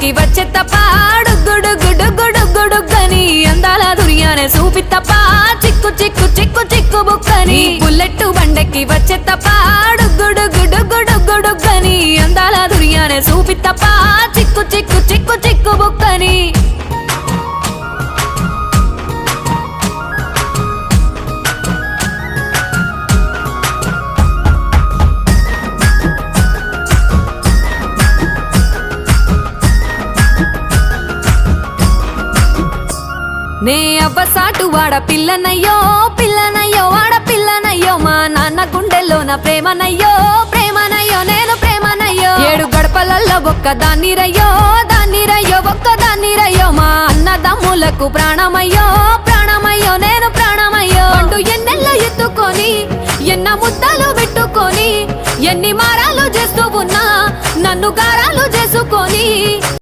బండకి వచ్చే తప్ప గుడుగుడుగుడుగుడుగుడుగని అందాల దుర్యానే చూపి తప్ప చిక్కు చిక్కు చిక్కు చిక్కు బుక్కని బుల్లెట్టు బండకి వచ్చే తప్ప గుడుగుడుగుడుగుడుగని అందాల దుర్యానే చూపి తప్ప చిక్కు చిక్కు చిక్కు చిక్కు బుక్కని నే అవ్వసాటు వాడ పిల్లనయ్యో పిల్లనయ్యో వాడ పిల్లనయ్యో మా నాన్న గుండెల్లో నా ప్రేమనయ్యో ప్రేమనయ్యో నేను ప్రేమనయ్యో 7 గడపలల్లో ఒక్కదాన్ని రయ్యో దాన్ని రయ్యో ఒక్కదాన్ని రయ్యో మా అన్నదమ్ములకు ప్రాణమయ్యో ప్రాణమయ్యో నేను ప్రాణమయ్యో అంటూ ఎన్నెల్లో ఎత్తుకొని ఎన్న ముద్దలు పెట్టుకొని ఎన్ని మారాలు చేస్తూ ఉన్నా నన్ను గారాలు చేసుకొని